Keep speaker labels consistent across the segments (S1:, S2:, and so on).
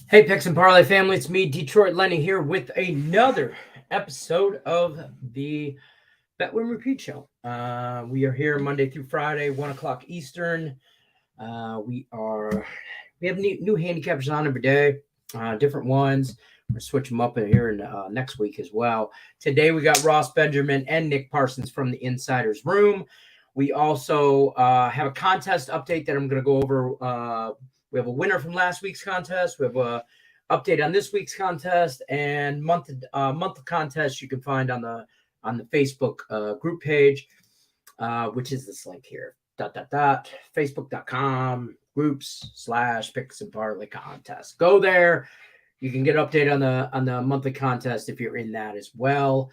S1: Hey, Picks and Parlay family, it's me, Detroit Lenny, here with another episode of the Bet Win Repeat Show. We are here Monday through Friday, 1 o'clock Eastern. We have new handicappers on every day, different ones. We're going to switch them up here in next week as well. Today we got Ross Benjamin and Nick Parsons from the Insider's Room. We also have a contest update that I'm going to go over. We have a winner from last week's contest. We have a update on this week's contest, and month of contest you can find on the Facebook group page, which is this link here. Facebook.com groups/picks and parlay contest. Go there. You can get update on the monthly contest if you're in that as well.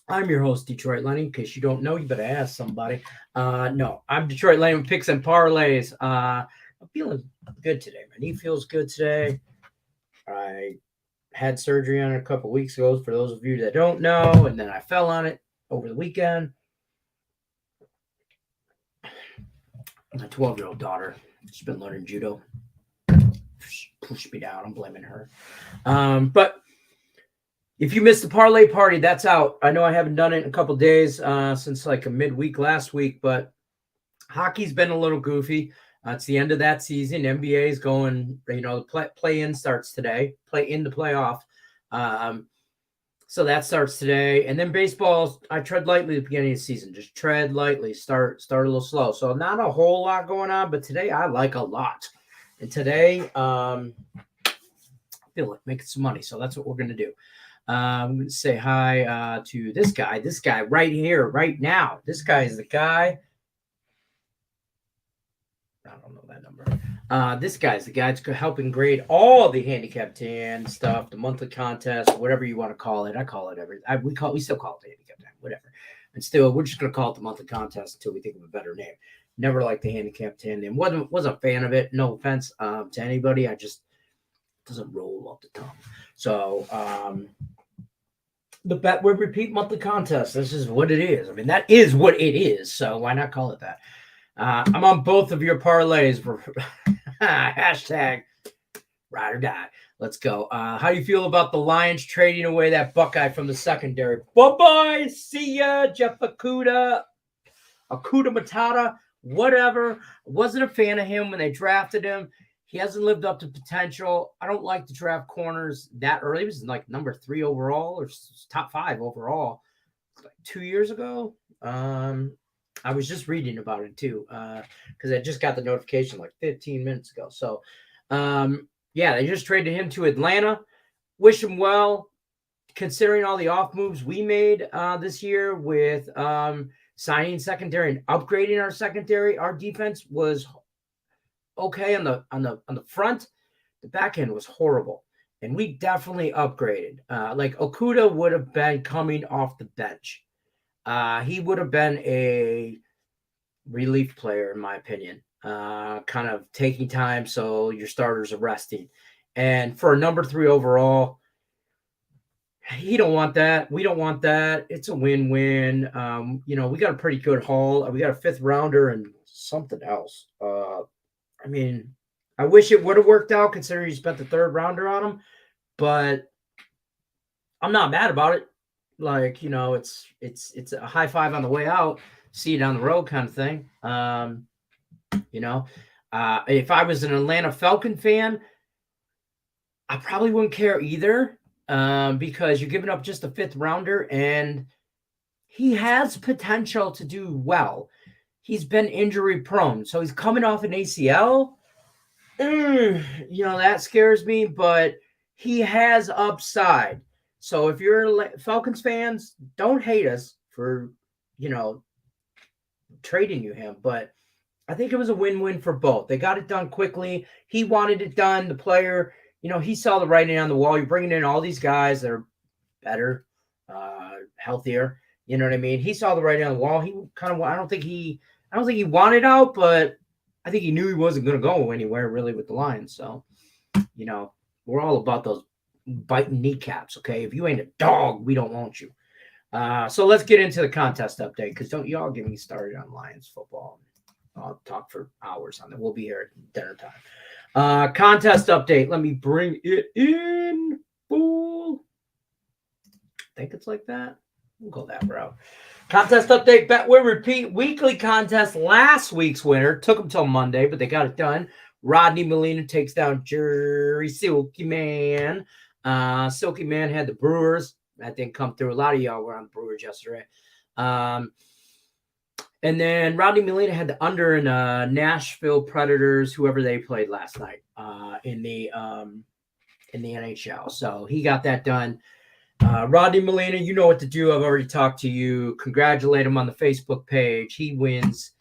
S1: I'm your host, Detroit Lenny. In case you don't know, you better ask somebody. No, I'm Detroit Lenny with Picks and Parlays. I'm feeling good today. My knee feels good today. I had surgery on it a couple weeks ago, for those of you that don't know, and then I fell on it over the weekend. My 12-year-old daughter, she's been learning judo. She pushed me down. I'm blaming her. But if you missed the parlay party, that's out. I know I haven't done it in a couple days since like a midweek last week, but hockey's been a little goofy. It's the end of that season. NBA is going, the play-in starts today. Play-in to playoff. So that starts today. And then baseball, I tread lightly at the beginning of the season. Just tread lightly. Start a little slow. So not a whole lot going on, but today I like a lot. And today, I feel like making some money. So that's what we're going to do. I'm going to say hi to this guy right here, right now. This guy is the guy. I don't know that number. This guy's the guy that's helping grade all the handicap 10 stuff, the monthly contest, whatever you want to call it. I call it everything. We still call it the handicap 10, whatever. And still, we're just going to call it the monthly contest until we think of a better name. Never liked the handicap 10 name. Wasn't a fan of it. No offense to anybody. I just doesn't roll off the tongue. So, the Bet Win Repeat monthly contest. This is what it is. I mean, that is what it is. So why not call it that? I'm on both of your parlays for hashtag ride or die. Let's go. How do you feel about the Lions trading away that Buckeye from the secondary? Bye-bye. See ya, Jeff Okuda Matata, whatever. Wasn't a fan of him when they drafted him. He hasn't lived up to potential. I don't like to draft corners that early. He was like number 3 overall or top 5 overall like 2 years ago. I was just reading about it too because I just got the notification like 15 minutes ago. So, they just traded him to Atlanta. Wish him well, considering all the off moves we made this year with signing secondary and upgrading our secondary. Our defense was okay on the front. The back end was horrible, and we definitely upgraded. Like Okuda would have been coming off the bench. He would have been a relief player, in my opinion, kind of taking time so your starters are resting. And for a number 3 overall, he don't want that. We don't want that. It's a win-win. We got a pretty good haul. We got a 5th rounder and something else. I mean, I wish it would have worked out considering you spent the 3rd rounder on him, but I'm not mad about it. Like, it's a high five on the way out, see you down the road kind of thing. If I was an Atlanta Falcon fan, I probably wouldn't care either because you're giving up just a 5th rounder, and he has potential to do well. He's been injury prone, so he's coming off an ACL. That scares me, but he has upside. So if you're Falcons fans, don't hate us for, trading you him. But I think it was a win-win for both. They got it done quickly. He wanted it done. The player, he saw the writing on the wall. You're bringing in all these guys that are better, healthier. You know what I mean? He saw the writing on the wall. He kind of, I don't think he wanted out, but I think he knew he wasn't going to go anywhere really with the Lions. So, we're all about those biting kneecaps, okay? If you ain't a dog, we don't want you. So let's get into the contest update because don't y'all get me started on Lions football. talk for hours on that. We'll be here at dinner time. Contest update. Let me bring it in. Fool. I think it's like that. We'll go that route. Contest update. Bet win repeat weekly contest. Last week's winner took them till Monday, but they got it done. Rodney Molina takes down Jerry Silky Man. Silky Man had the Brewers. That didn't come through. A lot of y'all were on the Brewers yesterday. And then Rodney Molina had the under in Nashville Predators, whoever they played last night in the NHL. So he got that done. Rodney Molina, you know what to do. I've already talked to you. Congratulate him on the Facebook page. He wins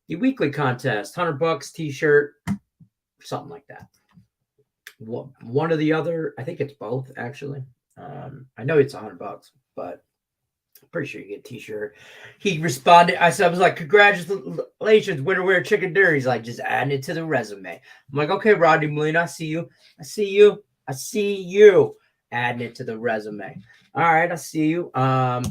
S1: the weekly contest, $100 T-shirt, something like that. One or the other. I think it's both, actually. I know it's $100, but I'm pretty sure you get a T-shirt. He responded. I was like, congratulations, winner wear chicken dinner. He's like, just adding it to the resume. I'm like, okay, Rodney Molina, I see you. Adding it to the resume. All right, I see you. All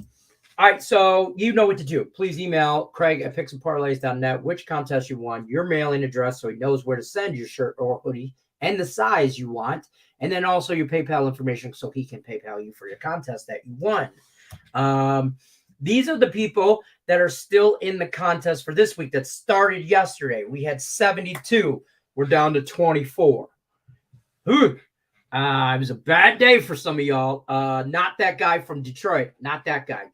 S1: right, so you know what to do. Please email Craig at picksandparlays.net which contest you won, your mailing address so he knows where to send your shirt or hoodie, and the size you want, and then also your PayPal information so he can PayPal you for your contest that you won. These are the people that are still in the contest for this week that started yesterday. We had 72. We're down to 24. It was a bad day for some of y'all. Not that guy from Detroit. Not that guy.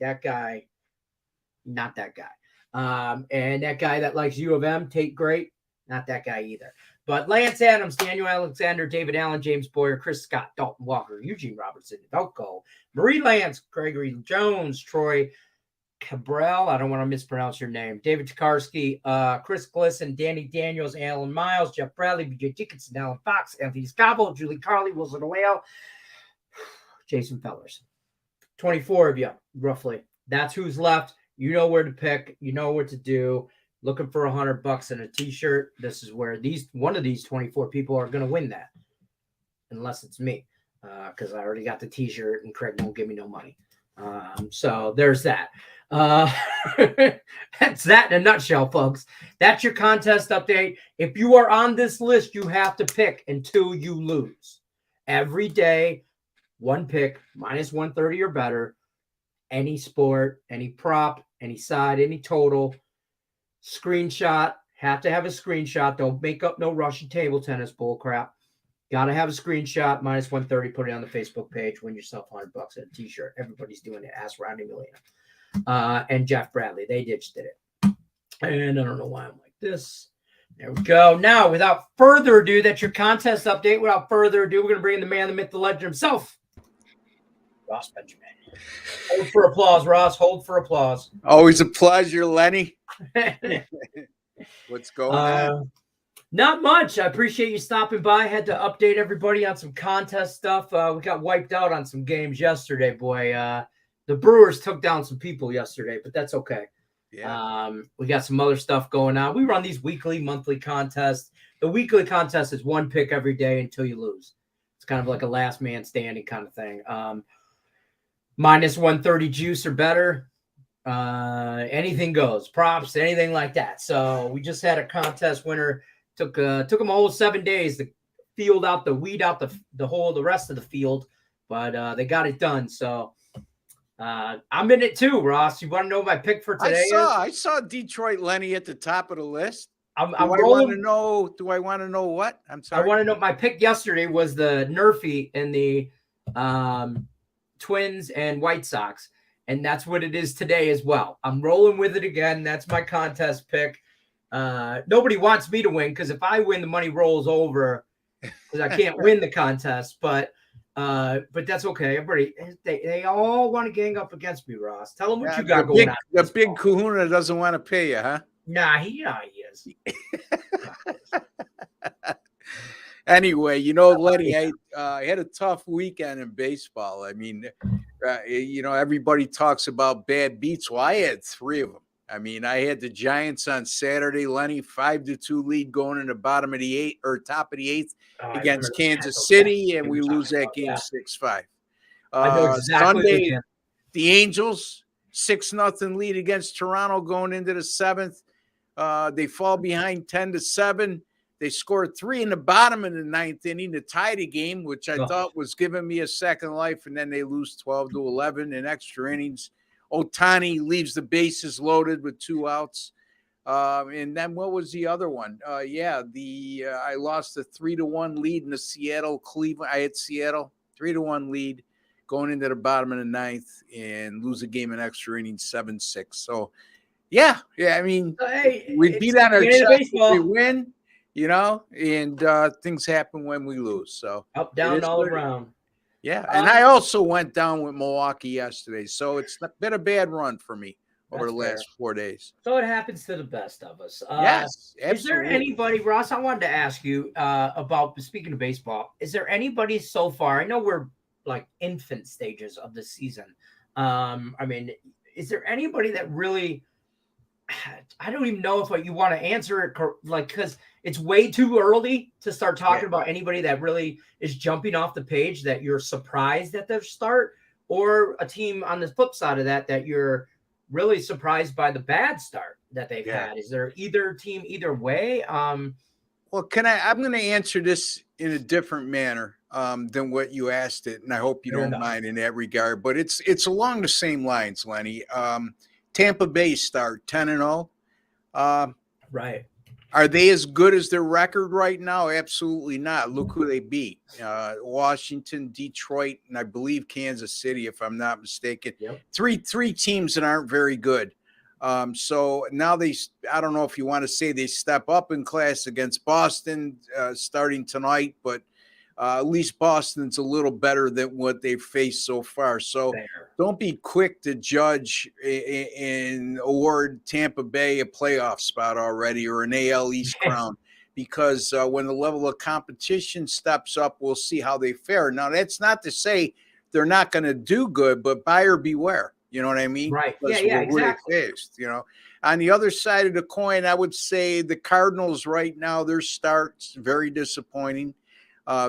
S1: Not that guy. And that guy that likes U of M, Tate Great. Not that guy either. But Lance Adams, Daniel Alexander, David Allen, James Boyer, Chris Scott, Dalton Walker, Eugene Robertson, Delco, Marie Lance, Gregory Jones, Troy Cabral, I don't want to mispronounce your name, David Tokarski, Chris Glisson, Danny Daniels, Alan Miles, Jeff Bradley, BJ Dickinson, Alan Fox, Anthony Scavo, Julie Carley, Wilson Whale, Jason Fellers. 24 of you, roughly. That's who's left. You know where to pick. You know what to do. Looking for $100 and a T-shirt. This is where one of these 24 people are going to win that, unless it's me, because I already got the T-shirt and Craig won't give me no money. So there's that. That's that in a nutshell, folks. That's your contest update. If you are on this list, you have to pick until you lose. Every day, one pick, minus 130 or better. Any sport, any prop, any side, any total. Screenshot. Have to have a screenshot. Don't make up no Russian table tennis bull crap. Got to have a screenshot, minus 130, put it on the Facebook page, win yourself $100 and a T-shirt. Everybody's doing it. Ask Rodney Molina. And Jeff Bradley. They ditched it. And I don't know why I'm like this. There we go. Now, without further ado, that's your contest update. Without further ado, we're going to bring in the man, the myth, the legend himself, Ross Benjamin. Hold for applause, Ross. Hold for applause.
S2: Always a pleasure, Lenny. What's going on?
S1: Not much. I appreciate you stopping by. Had to update everybody on some contest stuff. We got wiped out on some games yesterday, boy. The Brewers took down some people yesterday, but that's okay. Yeah. We got some other stuff going on. We run these weekly, monthly contests. The weekly contest is one pick every day until you lose. It's kind of like a last man standing kind of thing. Minus 130 juice or better. Anything goes. Props, anything like that. So we just had a contest winner. Took them a whole 7 days to field out weed out the rest of the field, but they got it done. So I'm in it too, Ross. You want to know my pick for today?
S2: I saw Detroit Lenny at the top of the list.
S1: Do I want
S2: to know what? I'm sorry.
S1: I want to know my pick yesterday was the Nerfy and the Twins and White Sox, and that's what it is today as well. I'm rolling with it again. That's my contest pick. Nobody wants me to win because if I win, the money rolls over because I can't win the contest. But that's okay. Everybody, they all want to gang up against me, Ross. Tell them what you got going on.
S2: The big kahuna doesn't want to pay you, huh?
S1: Nah, he is.
S2: Anyway, Lenny, I had a tough weekend in baseball. I mean, everybody talks about bad beats. Well, I had 3 of them. I mean, I had the Giants on Saturday, Lenny, 5-2 lead going in the bottom of the top of the 8th against Kansas City, and we lose that game 6-5. Sunday, the Angels 6-0 lead against Toronto going into the 7th. They fall behind 10-7. They scored 3 in the bottom of the 9th inning to tie the game, which I thought was giving me a second life, and then they lose 12-11 in extra innings. Ohtani leaves the bases loaded with 2 outs. And then what was the other one? I lost a 3-1 lead in the Seattle-Cleveland. I had Seattle 3-1 lead going into the bottom of the 9th and lose a game in extra innings 7-6. So, I mean, we beat on our chest if we win. And things happen when we lose. So
S1: up, down, all around.
S2: Yeah. And I also went down with Milwaukee yesterday. So it's been a bad run for me over the last 4 days.
S1: So it happens to the best of us.
S2: Yes, absolutely.
S1: Is there anybody, Ross, I wanted to ask you about, speaking of baseball, is there anybody so far? I know we're like infant stages of the season. I mean, is there anybody that really, I don't even know if you want to answer it, like, because it's way too early to start talking about anybody that really is jumping off the page that you're surprised at their start, or a team on the flip side of that you're really surprised by the bad start that they've had. Is there either team either way?
S2: Well, I'm going to answer this in a different manner than what you asked it, and I hope you don't mind in that regard. But it's along the same lines, Lenny. Tampa Bay start 10-0.
S1: Right.
S2: Are they as good as their record right now? Absolutely not. Look who they beat. Washington, Detroit, and I believe Kansas City, if I'm not mistaken.
S1: Yep.
S2: Three teams that aren't very good. So now I don't know if you want to say they step up in class against Boston starting tonight, but at least Boston's a little better than what they've faced so far. So don't be quick to judge and award Tampa Bay a playoff spot already or an AL East crown, because when the level of competition steps up, we'll see how they fare. Now, that's not to say they're not going to do good, but buyer beware. You know what I mean?
S1: Right. Exactly.
S2: On the other side of the coin, I would say the Cardinals right now, their start's very disappointing.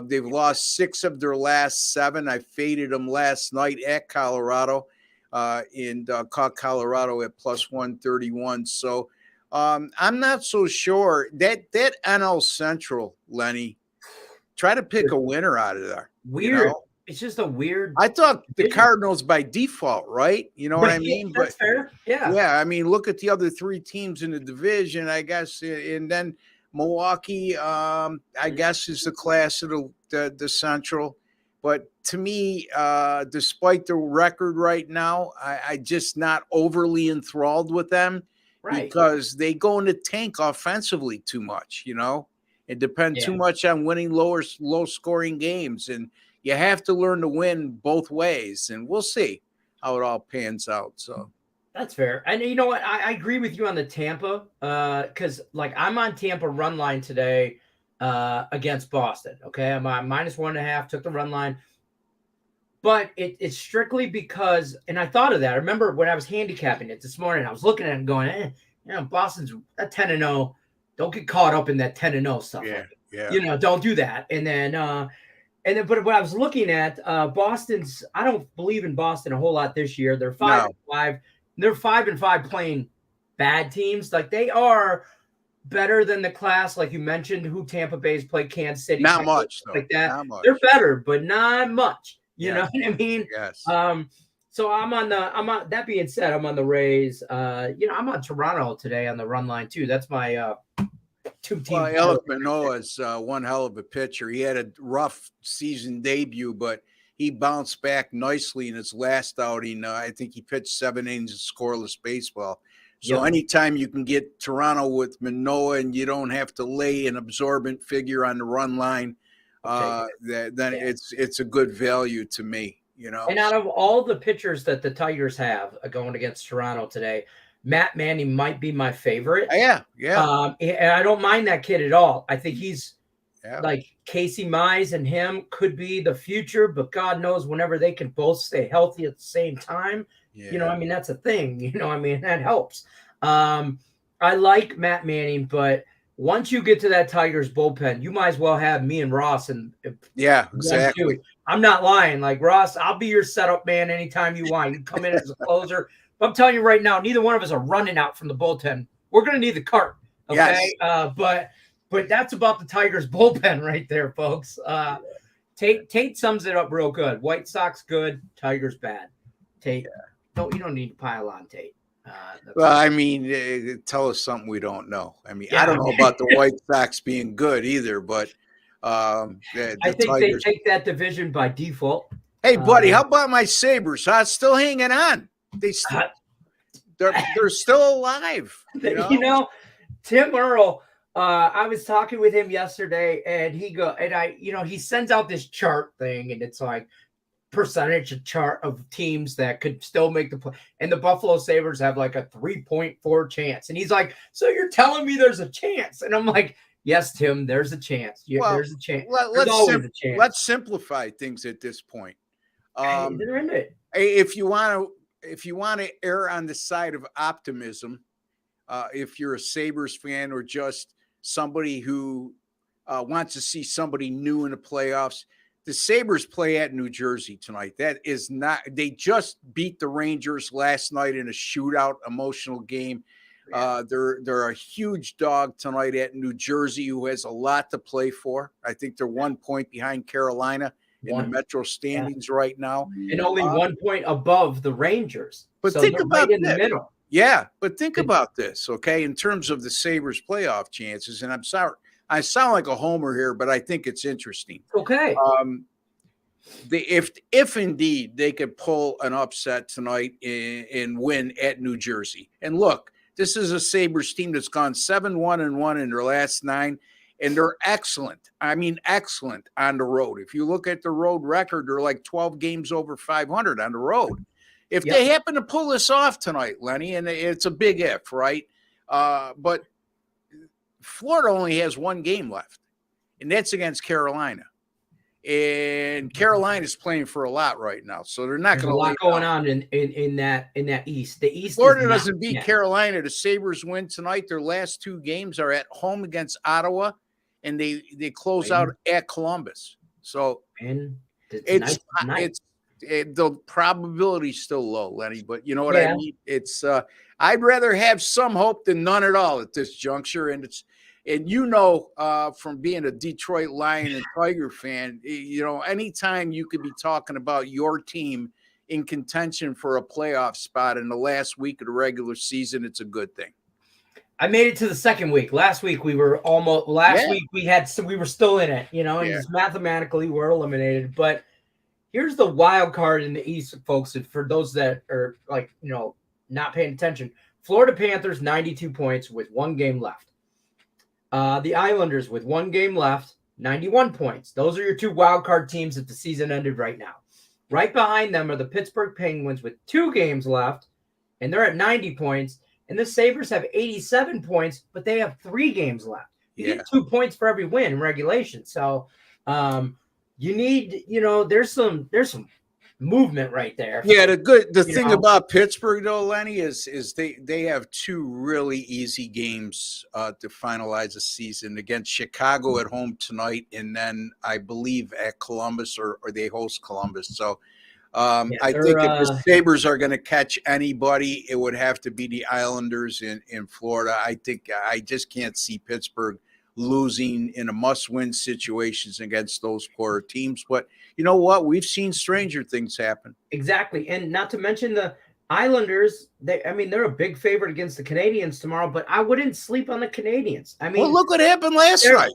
S2: They've lost 6 of their last 7. I faded them last night at Colorado and caught Colorado at plus 131. So I'm not so sure that NL Central, Lenny, try to pick a winner out of there.
S1: Weird. It's just a weird.
S2: I thought the Cardinals by default, right? You know what I mean?
S1: That's fair. Yeah.
S2: Yeah. I mean, look at the other 3 teams in the division, I guess, and then Milwaukee, I guess, is the class of the Central. But to me, despite the record right now, I just not overly enthralled with them because they go in the tank offensively too much, It depends too much on winning low-scoring games. And you have to learn to win both ways. And we'll see how it all pans out. So.
S1: That's fair. And you know what? I agree with you on the Tampa because, like, I'm on Tampa run line today against Boston. Okay, I'm on -1.5, took the run line. But it's strictly because, and I thought of that. I remember when I was handicapping it this morning, I was looking at it and going, Boston's at 10-0. Don't get caught up in that 10-0 stuff. Don't do that. And then but when I was looking at Boston's, I don't believe in Boston a whole lot this year. They're 5-5. They're 5-5 playing bad teams. Like, they are better than the class, like you mentioned, who Tampa Bay's played Kansas City.
S2: Not much,
S1: like that.
S2: Not much.
S1: They're better, but not much. You know what I mean?
S2: Yes.
S1: So I'm on. That being said, I'm on the Rays. I'm on Toronto today on the run line too. That's my 2 teams.
S2: Well, Alek Manoah's one hell of a pitcher. He had a rough season debut, but he bounced back nicely in his last outing. I think he pitched 7 innings of scoreless baseball. So anytime you can get Toronto with Manoah and you don't have to lay an absorbent figure on the run line, then it's a good value to me.
S1: And out of all the pitchers that the Tigers have going against Toronto today, Matt Manning might be my favorite.
S2: Yeah.
S1: And I don't mind that kid at all. I think he's like Casey Mize and him could be the future, but God knows whenever they can both stay healthy at the same time, that's a thing, that helps. I like Matt Manning, but once you get to that Tigers bullpen, you might as well have me and Ross. And
S2: exactly.
S1: I'm not lying. Like, Ross, I'll be your setup man anytime you want. You come in as a closer. But I'm telling you right now, neither one of us are running out from the bullpen. We're going to need the cart. Okay. But that's about the Tigers bullpen right there, folks. Tate sums it up real good. White Sox good, Tigers bad. Tate, you don't need to pile on Tate.
S2: Well, I mean, tell us something we don't know. I mean,
S1: Yeah.
S2: I don't know about the White Sox being good either, but
S1: I think
S2: Tigers.
S1: they take that division by default.
S2: Hey, buddy, how about my Sabres? Still hanging on. They're still alive.
S1: You know, Tim Earl. I was talking with him yesterday, and he sends out this chart thing, and it's like percentage chart of teams that could still make the play, and the Buffalo Sabres have like a 3.4 chance, and he's like, "So you're telling me there's a chance?" And I'm like, "Yes, Tim, there's a chance. There's a chance.
S2: Let's simplify things at this point.
S1: They're in it.
S2: If you want to err on the side of optimism, if you're a Sabres fan or just somebody who wants to see somebody new in the playoffs, the Sabres play at New Jersey tonight. That is not. They just beat the Rangers last night in a shootout, emotional game. They're a huge dog tonight at New Jersey, who has a lot to play for. I think they're 1 point behind Carolina in the Metro standings right now,
S1: and only 1 point above the Rangers.
S2: But think about
S1: right in the middle.
S2: Yeah, but think about this, okay? In terms of the Sabres playoff chances, and I'm sorry, I sound like a homer here, but I think it's interesting.
S1: Okay.
S2: If indeed they could pull an upset tonight and win at New Jersey, and look, this is a Sabres team that's gone 7-1-1 in their last 9, and they're excellent. I mean, excellent on the road. If you look at the road record, they're like 12 games over 500 on the road. If they happen to pull this off tonight, Lenny, and it's a big if, right? But Florida only has 1 game left, and that's against Carolina. And Carolina's playing for a lot right now, so they're not going to.
S1: A lot going on in that East. The East.
S2: Florida doesn't beat Carolina. The Sabres win tonight. Their last 2 games are at home against Ottawa, and they close out at Columbus. So the probability's still low, Lenny. But you know what I mean. It's I'd rather have some hope than none at all at this juncture, and it's. And from being a Detroit Lion and Tiger fan, anytime you could be talking about your team in contention for a playoff spot in the last week of the regular season, it's a good thing.
S1: I made it to the second week. Last week we were almost. Week we were still in it, and just mathematically we're eliminated. But here's the wild card in the East, folks. And for those that are not paying attention, Florida Panthers 92 points with 1 game left. The Islanders with 1 game left, 91 points. Those are your 2 wild card teams if the season ended right now. Right behind them are the Pittsburgh Penguins with 2 games left, and they're at 90 points. And the Sabres have 87 points, but they have 3 games left. You get 2 points for every win in regulation. So you need, there's some movement right there.
S2: Yeah, the thing about Pittsburgh though, Lenny, is they have 2 really easy games to finalize the season against Chicago at home tonight, and then I believe at Columbus or they host Columbus. So I think if the Sabres are going to catch anybody, it would have to be the Islanders in Florida. I just can't see Pittsburgh losing in a must-win situations against those Florida teams. But you know what? We've seen stranger things happen.
S1: Exactly. And not to mention the Islanders, they're a big favorite against the Canadians tomorrow, but I wouldn't sleep on the Canadians.
S2: Well, look what happened last night.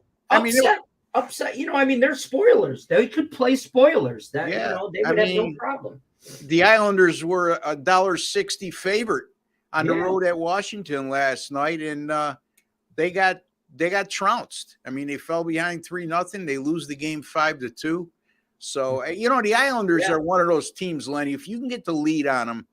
S1: Upset. They're spoilers. They could play spoilers. They would have no problem.
S2: The Islanders were $1.60 favorite on the road at Washington last night, and they got trounced. They fell behind 3-0. They lose the game 5-2. So, the Islanders are one of those teams, Lenny. If you can get the lead on them,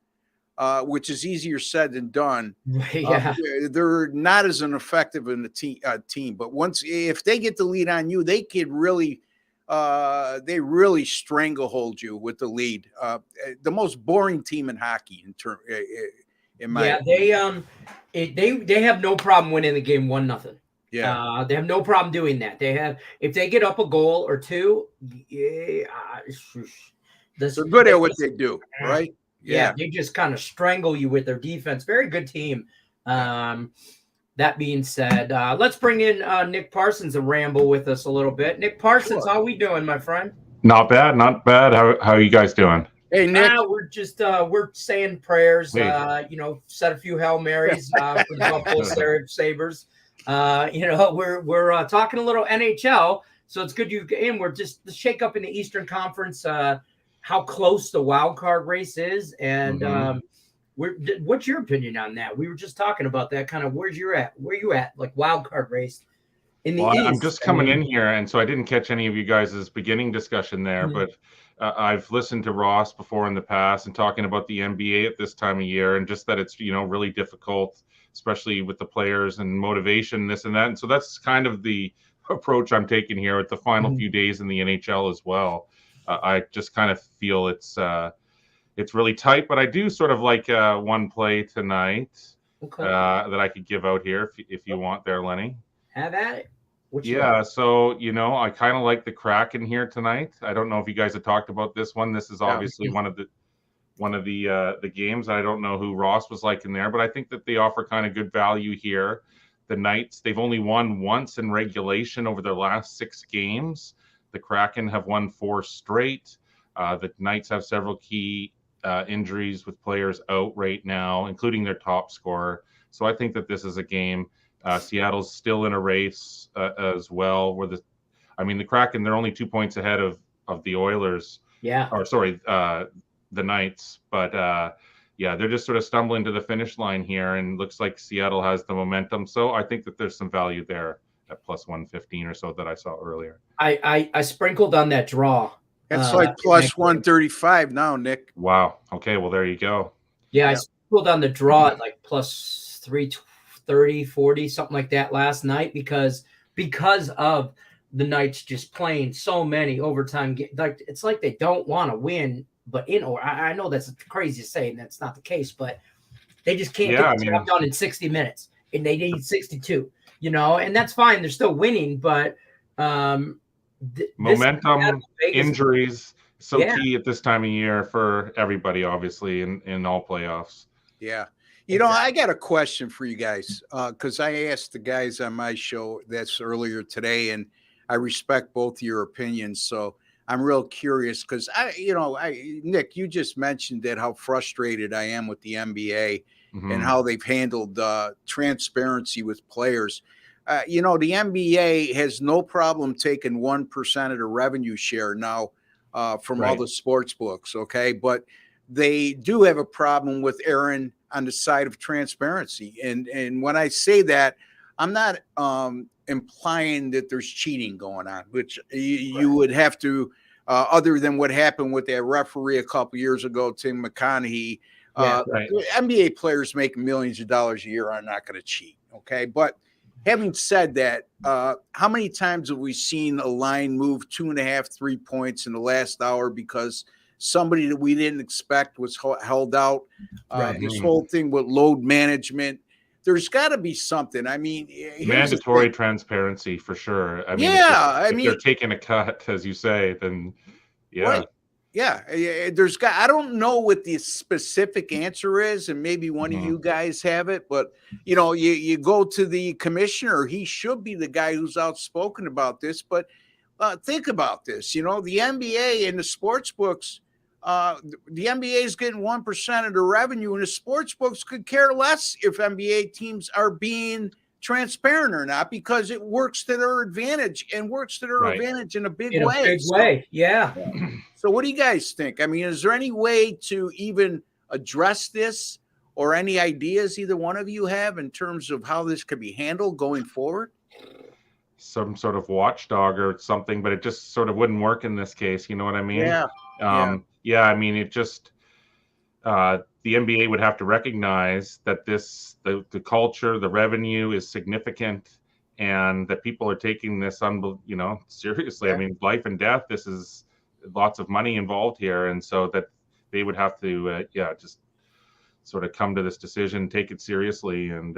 S2: which is easier said than done, they're not as effective in the team. But if they get the lead on you, they could really stranglehold you with the lead. The most boring team in hockey in my opinion.
S1: They have no problem winning the game 1-0.
S2: Yeah,
S1: they have no problem doing that. If they get up a goal or 2,
S2: they're good at what they do, right?
S1: Yeah, they just kind of strangle you with their defense. Very good team. that being said, let's bring in Nick Parsons and ramble with us a little bit. Nick Parsons, how we doing, my friend?
S3: Not bad, not bad. How are you guys doing?
S2: Hey, Nick.
S1: We're just we're saying prayers.
S3: Hey.
S1: Said a few Hail Marys for the Buffalo Sabres. We're talking a little NHL, so it's good you get in. We're just the shake up in the Eastern Conference. How close the wild card race is, and what's your opinion on that? We were just talking about that. Kind of where you at, like wild card race in the East.
S3: I'm just coming in here, and so I didn't catch any of you guys' beginning discussion there, but I've listened to Ross before in the past and talking about the NBA at this time of year, and just that it's really difficult, especially with the players and motivation, this and that. And so that's kind of the approach I'm taking here with the final few days in the NHL as well. I just kind of feel it's really tight, but I do sort of like one play tonight that I could give out here if you want there, Lenny.
S1: Have at it.
S3: So I kind of like the Kraken here tonight. I don't know if you guys have talked about this one. This is obviously one of the games. I don't know who Ross was like in there, but I think that they offer kind of good value here. The Knights, they've only won once in regulation over their last 6 games. The Kraken have won 4 straight. The Knights have several key injuries with players out right now, including their top scorer. So I think that this is a game. Seattle's still in a race as well. Where the Kraken, they're only 2 points ahead of the Oilers. The Knights. But they're just sort of stumbling to the finish line here, and looks like Seattle has the momentum. So I think that there's some value there at plus 115 or so that I saw earlier.
S1: I sprinkled on that draw.
S2: That's like plus 135 now, Nick.
S3: Wow. Okay. Well, there you go.
S1: Yeah. I sprinkled on the draw at like plus 330, 40, something like that last night because of the Knights just playing so many overtime games. Like it's like they don't want to win, but I know that's crazy to say, and that's not the case, but they just can't get the job done in 60 minutes, and they need 62. And that's fine. They're still winning, but
S3: momentum, injuries, key at this time of year for everybody, obviously, in all playoffs.
S2: Yeah. I got a question for you guys because I asked the guys on my show that's earlier today, and I respect both your opinions. So I'm real curious because Nick, you just mentioned that how frustrated I am with the NBA and how they've handled transparency with players. The NBA has no problem taking 1% of the revenue share now from all the sports books. Okay. But they do have a problem with Aaron on the side of transparency. And when I say that, I'm not implying that there's cheating going on, which you would have to, other than what happened with that referee a couple years ago, Tim McConaughey. NBA players make millions of dollars a year are not going to cheat. Okay. But having said that, how many times have we seen a line move 2.5, 3 points in the last hour because somebody that we didn't expect was held out? This whole thing with load management, there's got to be something. I mean,
S3: mandatory transparency for sure. I mean, if they're taking a cut, as you say, then
S2: Right. Yeah, I don't know what the specific answer is, and maybe one of you guys have it, but you go to the commissioner, he should be the guy who's outspoken about this, but think about this, the NBA and the sports books, the NBA is getting 1% of the revenue, and the sports books could care less if NBA teams are being transparent or not, because it works to their advantage and works to their advantage in a big way.
S1: Yeah.
S2: So what do you guys think? I mean, is there any way to even address this, or any ideas either one of you have in terms of how this could be handled going forward?
S3: Some sort of watchdog or something, but it just sort of wouldn't work in this case. You know what I mean? I mean, it just the NBA would have to recognize that the culture, the revenue is significant, and that people are taking this seriously. I mean, life and death. This is lots of money involved here, and so that they would have to just sort of come to this decision, take it seriously, and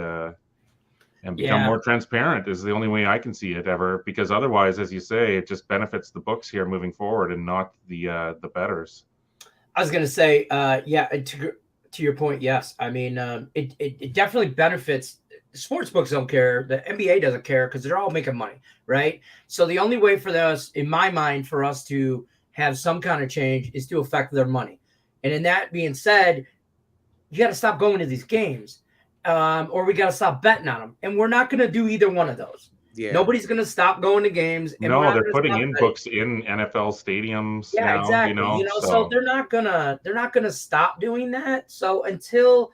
S3: become more transparent is the only way I can see it ever, because otherwise, as you say, it just benefits the books here moving forward and not the bettors.
S1: I was going to say, to your point, yes. I mean, it definitely benefits sports books don't care. The NBA doesn't care because they're all making money, right? So the only way for us, in my mind, for us to have some kind of change is to affect their money. And in that being said, you got to stop going to these games, or we got to stop betting on them. And we're not going to do either one of those.
S2: Yeah.
S1: Nobody's going to stop going to games. And
S3: no, they're putting in books in NFL stadiums.
S1: Yeah,
S3: now,
S1: exactly. So they're not gonna stop doing that. So until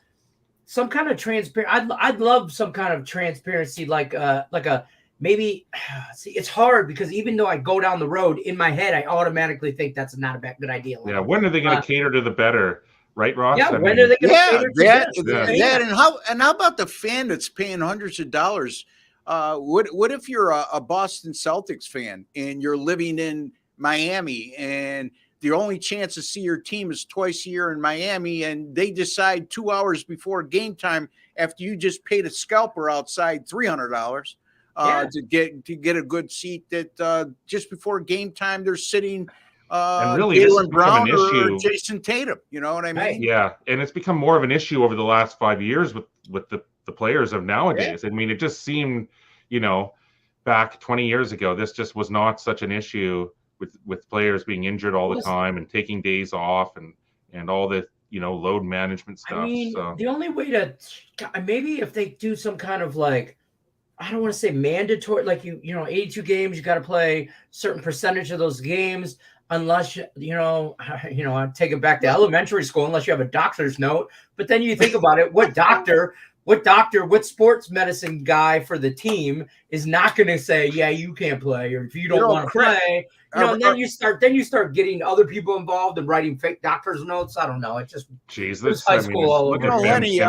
S1: some kind of I'd love some kind of transparency, like a maybe. See, it's hard because even though I go down the road in my head, I automatically think that's not a good idea.
S3: Yeah, when are they going to cater to the better? Right, Ross?
S1: Yeah, when are they going to cater to
S2: that? And how about the fan that's paying hundreds of dollars? What if you're a Boston Celtics fan and you're living in Miami and the only chance to see your team is twice a year in Miami, and they decide 2 hours before game time after you just paid a scalper outside $300 to get a good seat, that just before game time they're sitting
S3: and really,
S2: Jaylen Brown or Jason Tatum, you know what I mean?
S1: Right.
S3: Yeah, and it's become more of an issue over the last 5 years with the players of nowadays. Yeah. I mean, it just seemed, back 20 years ago, this just was not such an issue with players being injured all the time and taking days off and all the load management stuff.
S1: I mean, the only way to maybe if they do some kind of like, I don't want to say mandatory, like 82 games, you got to play certain percentage of those games. Unless I take it back to elementary school, unless you have a doctor's note. But then you think about it, what sports medicine guy for the team is not going to say, yeah, you can't play, or if you don't want to play, and then you start getting other people involved and writing fake doctor's notes. I don't know. It just high school all over.
S2: Lenny,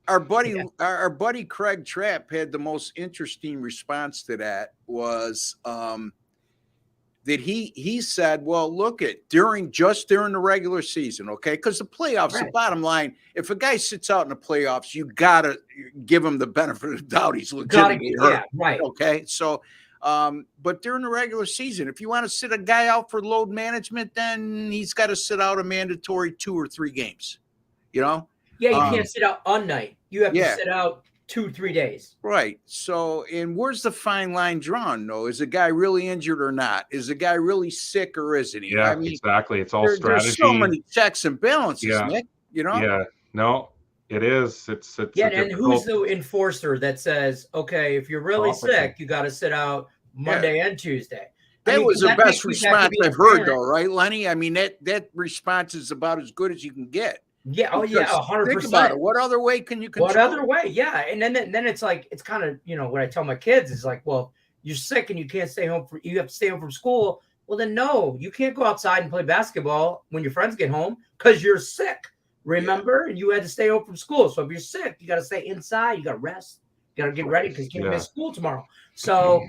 S2: our buddy Craig Trapp had the most interesting response to that was that he said, well, look at during the regular season, okay? Because the playoffs, the bottom line, if a guy sits out in the playoffs, you gotta give him the benefit of the doubt. He's legitimately hurt.
S1: Yeah, right.
S2: Okay. So but during the regular season, if you want to sit a guy out for load management, then he's got to sit out a mandatory 2 or 3 games.
S1: Yeah, you can't sit out on night. You have to sit out 2-3 days.
S2: Right. So, and where's the fine line drawn, though? Is the guy really injured or not? Is the guy really sick or isn't he?
S3: Yeah, I mean, exactly. It's all strategy.
S2: There's so many checks and balances, Nick,
S3: Yeah, no, it is. It's
S1: and who's the enforcer that says, okay, if you're really sick, you got to sit out Monday and Tuesday?
S2: That was the best response I've heard, though, right, Lenny? I mean, that response is about as good as you can get.
S1: Yeah. Oh, yeah. 100%.
S2: Think about it. What other way can you control?
S1: What other way? Yeah. And then it's like, it's kind of, what I tell my kids is like, well, you're sick and you can't stay home you have to stay home from school. Well, then no, you can't go outside and play basketball when your friends get home because you're sick. Remember? And you had to stay home from school. So if you're sick, you got to stay inside. You got to rest. You got to get ready because you can't miss school tomorrow. So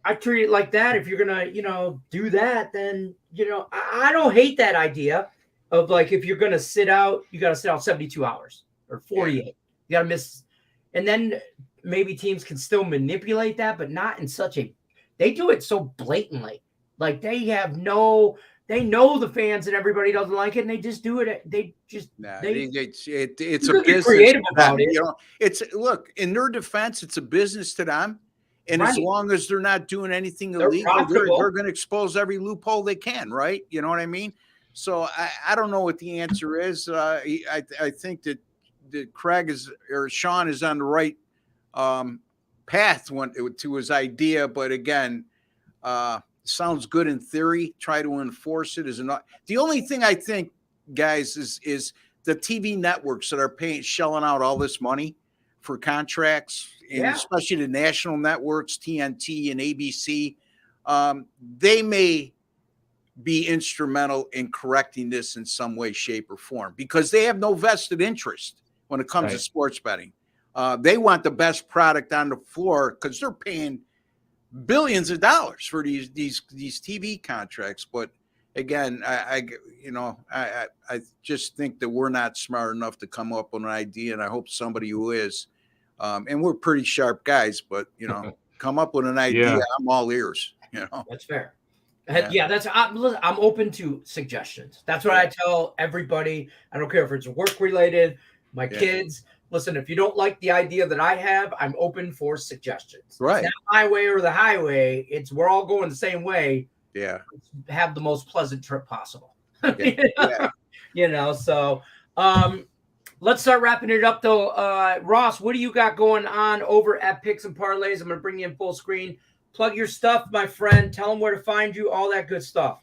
S1: I treat it like that. If you're going to, do that, then, I don't hate that idea. Of like, if you're going to sit out, you got to sit out 72 hours or 48. You got to miss. And then maybe teams can still manipulate that, but not in they do it so blatantly. Like they know the fans and everybody doesn't like it. And they just do it.
S2: It's a business.
S1: Creative about it.
S2: Look, in their defense, it's a business to them. And as long as they're not doing anything illegal, they're going to expose every loophole they can. Right. You know what I mean? So I don't know what the answer is. I think that Craig Sean is on the right path to his idea, but again, sounds good in theory. Try to enforce it is not. The only thing I think, guys, is the TV networks that are shelling out all this money for contracts, and especially the national networks, TNT and ABC. They may be instrumental in correcting this in some way, shape, or form because they have no vested interest when it comes to sports betting. They want the best product on the floor because they're paying billions of dollars for these TV contracts. But again, I just think that we're not smart enough to come up with an idea, and I hope somebody who is. And we're pretty sharp guys, but come up with an idea. I'm all ears.
S1: That's fair. I'm open to suggestions. That's what I tell everybody. I don't care if it's work related, my kids, listen, if you don't like the idea that I have, I'm open for suggestions.
S2: Right.
S1: It's not my way or the highway. It's we're all going the same way.
S2: Yeah.
S1: Have the most pleasant trip possible.
S2: Yeah.
S1: So let's start wrapping it up though. Ross, what do you got going on over at Picks and Parlays? I'm going to bring you in full screen. Plug your stuff, my friend. Tell them where to find you, all that good stuff.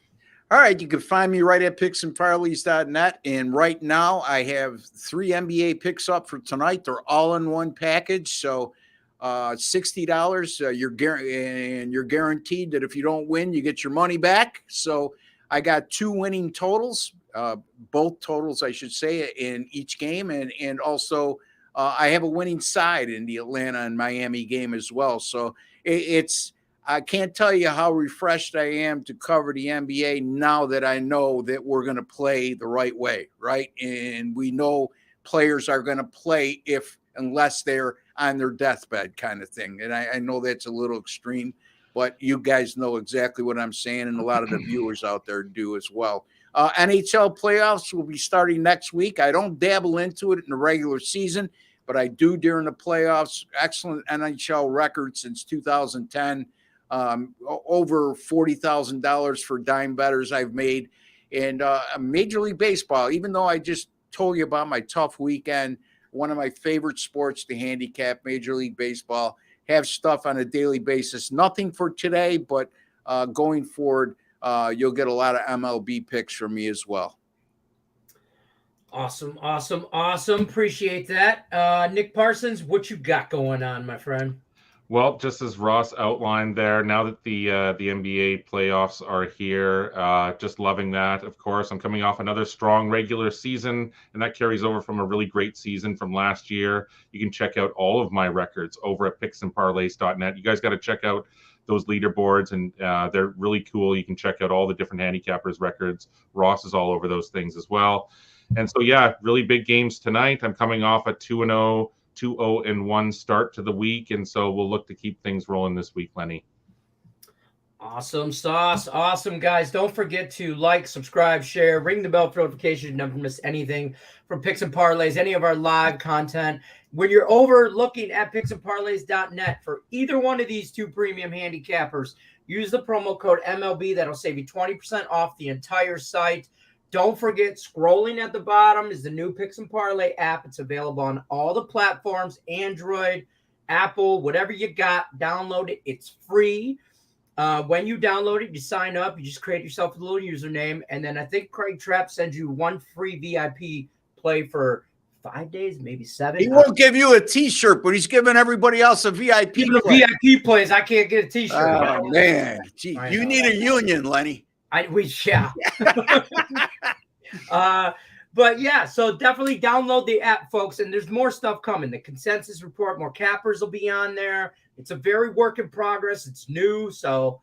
S2: All right, you can find me right at picksandparleys.net. And right now I have 3 NBA picks up for tonight. They're all in one package. So $60, you're guaranteed that if you don't win, you get your money back. So I got 2 winning totals, both totals, I should say, in each game. And also I have a winning side in the Atlanta and Miami game as well. So I can't tell you how refreshed I am to cover the NBA now that I know that we're going to play the right way, right? And we know players are going to play unless they're on their deathbed kind of thing. And I know that's a little extreme, but you guys know exactly what I'm saying, and a lot of the viewers out there do as well. NHL playoffs will be starting next week. I don't dabble into it in the regular season, but I do during the playoffs. Excellent NHL record since 2010. Over $40,000 for dime bettors I've made. And Major League Baseball, even though I just told you about my tough weekend, one of my favorite sports to handicap, Major League Baseball, have stuff on a daily basis. Nothing for today, but going forward, you'll get a lot of MLB picks from me as well.
S1: Awesome. Appreciate that. Nick Parsons, what you got going on, my friend?
S3: Well, just as Ross outlined there, now that the NBA playoffs are here, just loving that. Of course, I'm coming off another strong regular season, and that carries over from a really great season from last year. You can check out all of my records over at picksandparlays.net. You guys got to check out those leaderboards, and they're really cool. You can check out all the different handicappers records. Ross is all over those things as well. And so, yeah, really big games tonight. I'm coming off a 2-0-1 start to the week, and so we'll look to keep things rolling this week, Lenny.
S1: Awesome sauce. Awesome, guys. Don't forget to like, subscribe, share, ring the bell for notifications. Never miss anything from Picks and Parlays, any of our live content. When you're over looking at picksandparlays.net for either one of these 2 premium handicappers, use the promo code MLB. That'll save you 20% off the entire site. Don't forget, scrolling at the bottom is the new Picks and Parlay app. It's available on all the platforms, Android, Apple, whatever you got. Download it. It's free. When you download it, you sign up. You just create yourself a little username. And then I think Craig Trapp sends you 1 free VIP play for 5 days, maybe 7.
S2: He won't give you a T-shirt, but he's giving everybody else a VIP play.
S1: VIP plays. I can't get a T-shirt.
S2: Oh, man. Gee, you need a union, Lenny.
S1: Yeah. But yeah, so definitely download the app, folks. And there's more stuff coming. The consensus report, more cappers will be on there. It's a very work in progress. It's new. So,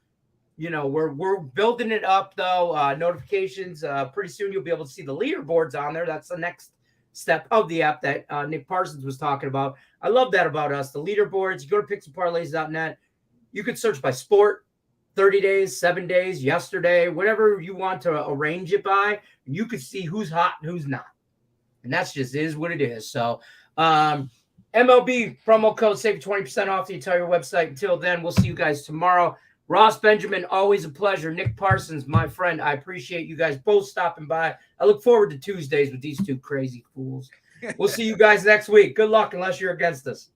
S1: we're building it up though. Notifications, pretty soon you'll be able to see the leaderboards on there. That's the next step of the app that Nick Parsons was talking about. I love that about us. The leaderboards, you go to picksandparlays.net. You could search by sport. 30 days, 7 days, yesterday, whatever you want to arrange it by, you could see who's hot and who's not. And that's just is what it is. So MLB promo code, save 20% off the entire website. Until then, we'll see you guys tomorrow. Ross Benjamin, always a pleasure. Nick Parsons, my friend, I appreciate you guys both stopping by. I look forward to Tuesdays with these 2 crazy fools. We'll see you guys next week. Good luck unless you're against us.